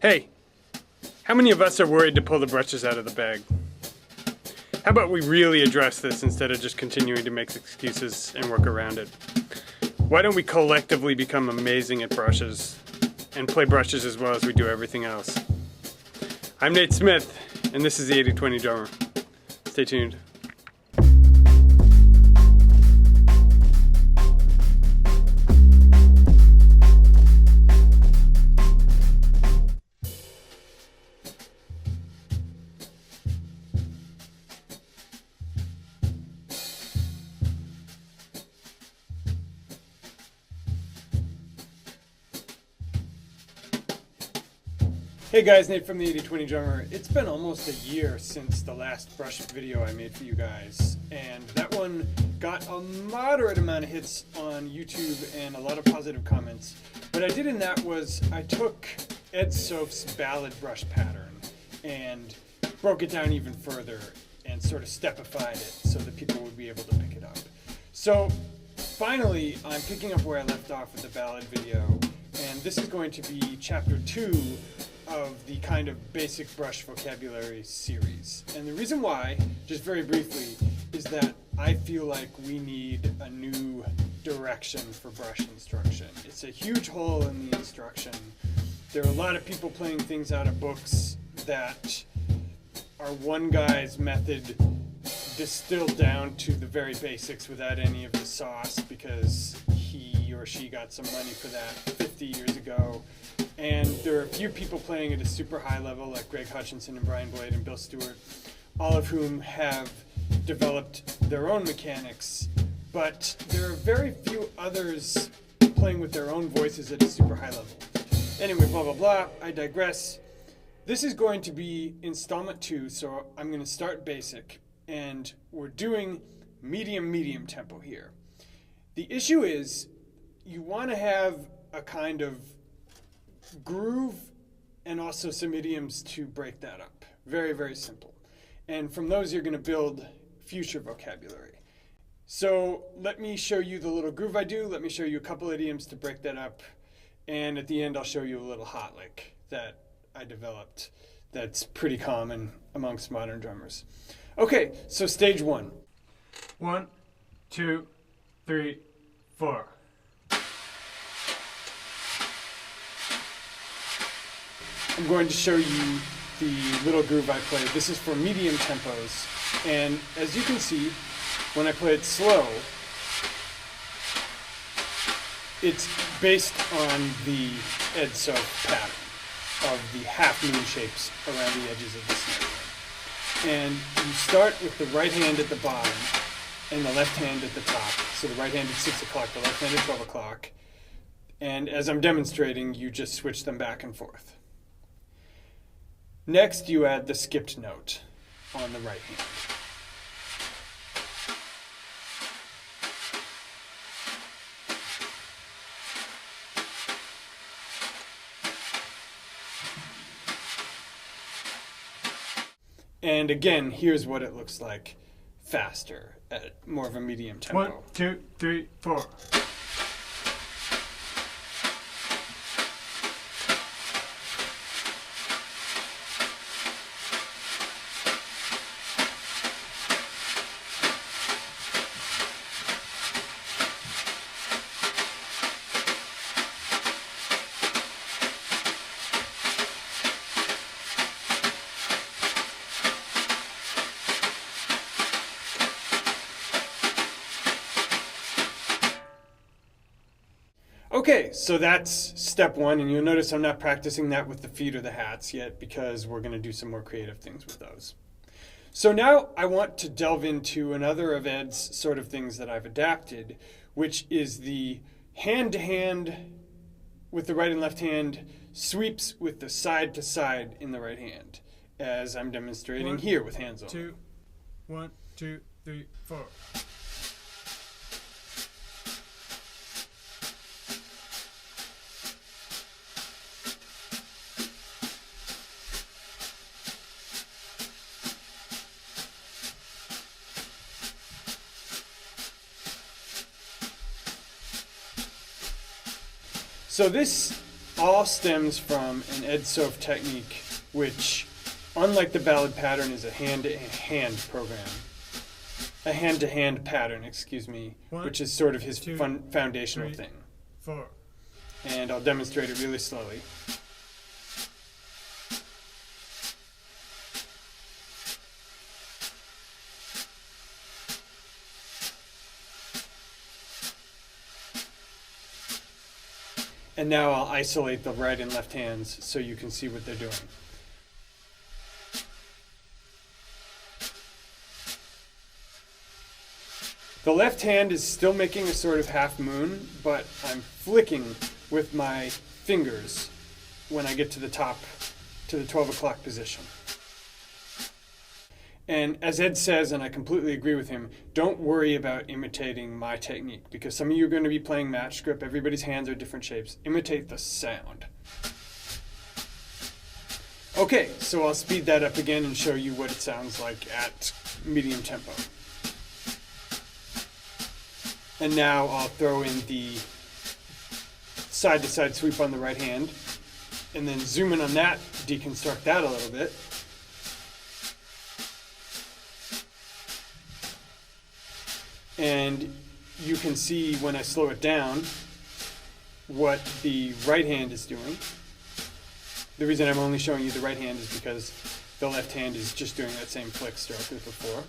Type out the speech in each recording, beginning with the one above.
Hey, how many of us are worried to pull the brushes out of the bag? How about we really address this instead of just continuing to make excuses and work around it? Why don't we collectively become amazing at brushes and play brushes as well as we do everything else? I'm Nate Smith, and this is the 80-20 Drummer. Stay tuned. Hey guys, Nate from the 80-20 Drummer. It's been almost a year since the last brush video I made for you guys, and that one got a moderate amount of hits on YouTube and a lot of positive comments. What I did in that was I took Ed Soph's ballad brush pattern and broke it down even further and sort of stepified it so that people would be able to pick it up. So finally, I'm picking up where I left off with the ballad video, and this is going to be chapter 2 of the kind of basic brush vocabulary series. And the reason why, just very briefly, is that I feel like we need a new direction for brush instruction. It's a huge hole in the instruction. There are a lot of people playing things out of books that are one guy's method distilled down to the very basics without any of the sauce because he or she got some money for that 50 years ago. And there are a few people playing at a super high level like Greg Hutchinson and Brian Blade and Bill Stewart, all of whom have developed their own mechanics, but there are very few others playing with their own voices at a super high level. Anyway, blah, blah, blah, I digress. This is going to be installment 2, so I'm going to start basic, and we're doing medium tempo here. The issue is you want to have a kind of groove and also some idioms to break that up. Very, very simple. And from those you're going to build future vocabulary. So let me show you the little groove I do. Let me show you a couple idioms to break that up. And at the end I'll show you a little hot lick that I developed that's pretty common amongst modern drummers. Okay, so stage 1. 1, 2, 3, 4. I'm going to show you the little groove I play. This is for medium tempos, and as you can see, when I play it slow, it's based on the Ed Soph pattern of the half moon shapes around the edges of the snare. And you start with the right hand at the bottom and the left hand at the top. So the right hand at 6 o'clock, the left hand at 12 o'clock. And as I'm demonstrating, you just switch them back and forth. Next, you add the skipped note on the right hand. And again, here's what it looks like faster at more of a medium tempo. 1, 2, 3, 4. Okay, so that's step 1, and you'll notice I'm not practicing that with the feet or the hats yet because we're going to do some more creative things with those. So now I want to delve into another of Ed's sort of things that I've adapted, which is the hand-to-hand with the right and left hand sweeps with the side-to-side in the right hand, as I'm demonstrating here with hands on. 1, 2, 3, 4. So this all stems from an Ed Soph technique, which, unlike the ballad pattern, is a hand-to-hand program. A hand-to-hand pattern, excuse me, which is sort of his foundational thing. 4. And I'll demonstrate it really slowly. And now I'll isolate the right and left hands so you can see what they're doing. The left hand is still making a sort of half moon, but I'm flicking with my fingers when I get to the top, to the 12 o'clock position. And as Ed says, and I completely agree with him, don't worry about imitating my technique, because some of you are going to be playing match grip. Everybody's hands are different shapes. Imitate the sound. Okay, so I'll speed that up again and show you what it sounds like at medium tempo. And now I'll throw in the side-to-side sweep on the right hand, and then zoom in on that, deconstruct that a little bit. And you can see when I slow it down what the right hand is doing. The reason I'm only showing you the right hand is because the left hand is just doing that same flick stroke as before.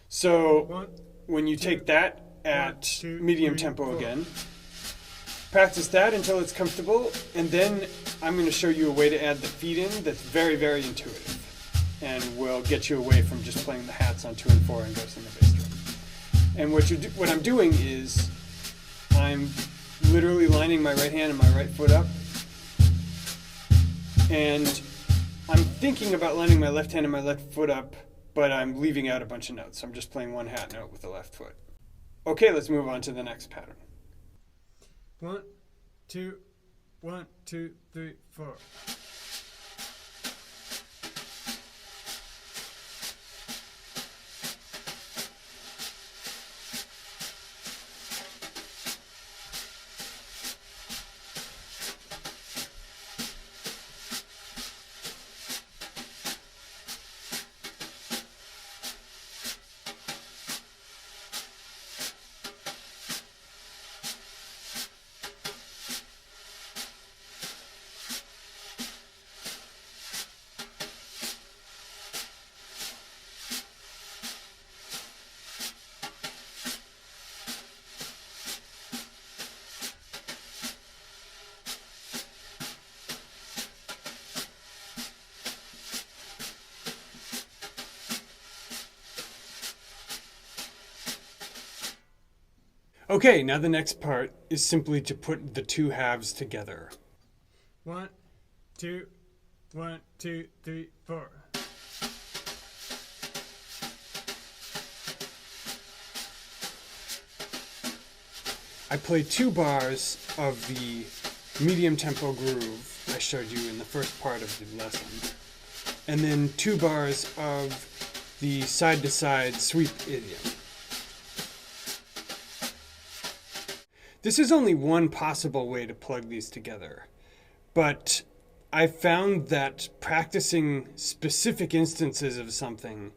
So when you take that at medium tempo again, practice that until it's comfortable, and then I'm going to show you a way to add the feet in that's very, very intuitive, and will get you away from just playing the hats on 2 and 4 and Ghost in the Bass Drum. And what I'm doing is I'm literally lining my right hand and my right foot up, and I'm thinking about lining my left hand and my left foot up, but I'm leaving out a bunch of notes. So I'm just playing one hat note with the left foot. Okay, let's move on to the next pattern. 1, 2, 1, 2, 3, 4. Okay, now the next part is simply to put the two halves together. 1, 2, 1, 2, 3, 4. I play 2 bars of the medium tempo groove I showed you in the first part of the lesson, and then 2 bars of the side-to-side sweep idiom. This is only one possible way to plug these together, but I found that practicing specific instances of something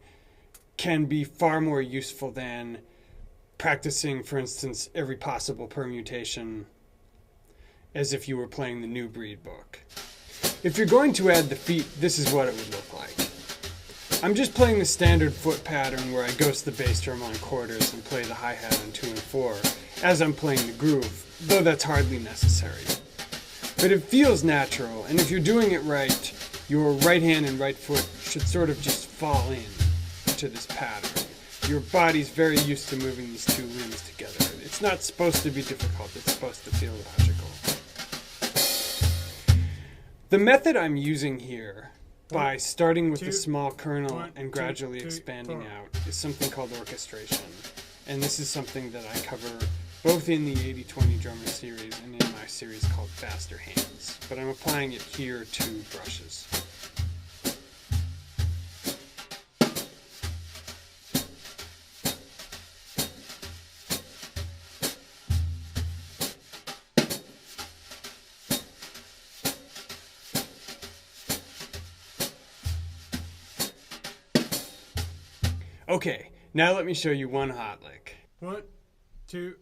can be far more useful than practicing, for instance, every possible permutation as if you were playing the New Breed book. If you're going to add the feet, this is what it would look like. I'm just playing the standard foot pattern where I ghost the bass drum on quarters and play the hi-hat on 2 and 4 as I'm playing the groove, though that's hardly necessary. But it feels natural, and if you're doing it right, your right hand and right foot should sort of just fall in to this pattern. Your body's very used to moving these 2 limbs together. It's not supposed to be difficult, it's supposed to feel logical. The method I'm using here, by starting with the small kernel and gradually expanding out, is something called orchestration. And this is something that I cover both in the 80-20 drummer series and in my series called Faster Hands. But I'm applying it here to brushes. Okay, now let me show you one hot lick. 1, 2,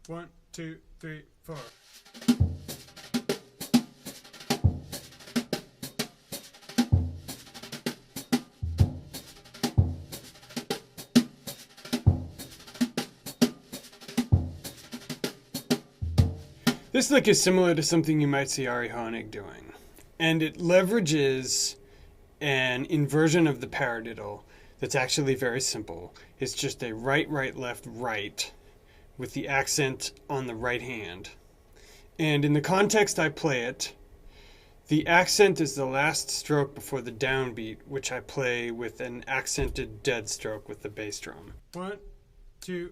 1, 2, 3, 4. This lick is similar to something you might see Ari Honig doing, and it leverages an inversion of the paradiddle that's actually very simple. It's just a right, right, left, right with the accent on the right hand. And in the context I play it, the accent is the last stroke before the downbeat, which I play with an accented dead stroke with the bass drum. 1, 2,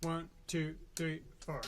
1, 2, 3, 4.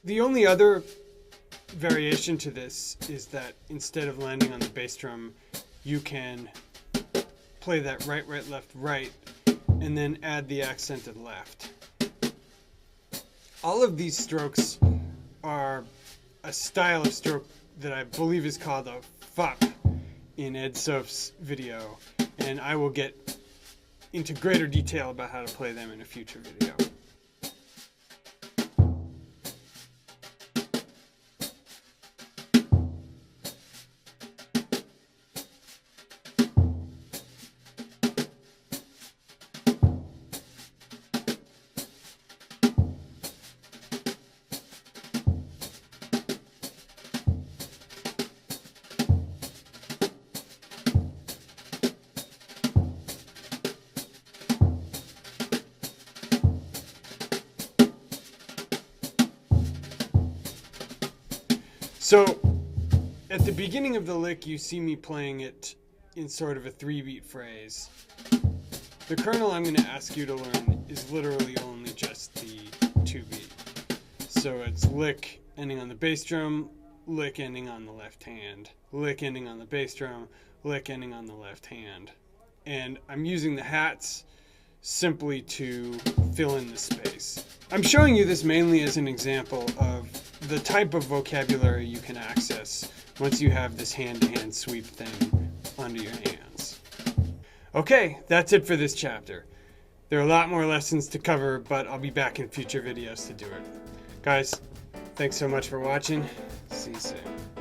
The only other variation to this is that instead of landing on the bass drum, you can play that right, right, left, right, and then add the accented left. All of these strokes are a style of stroke that I believe is called a fop in Ed Soap's video, and I will get into greater detail about how to play them in a future video. So, at the beginning of the lick, you see me playing it in sort of a 3-beat phrase. The kernel I'm going to ask you to learn is literally only just the 2-beat. So it's lick ending on the bass drum, lick ending on the left hand, lick ending on the bass drum, lick ending on the left hand. And I'm using the hats simply to fill in the space. I'm showing you this mainly as an example of the type of vocabulary you can access once you have this hand-to-hand sweep thing under your hands. Okay, that's it for this chapter. There are a lot more lessons to cover, but I'll be back in future videos to do it. Guys, thanks so much for watching. See you soon.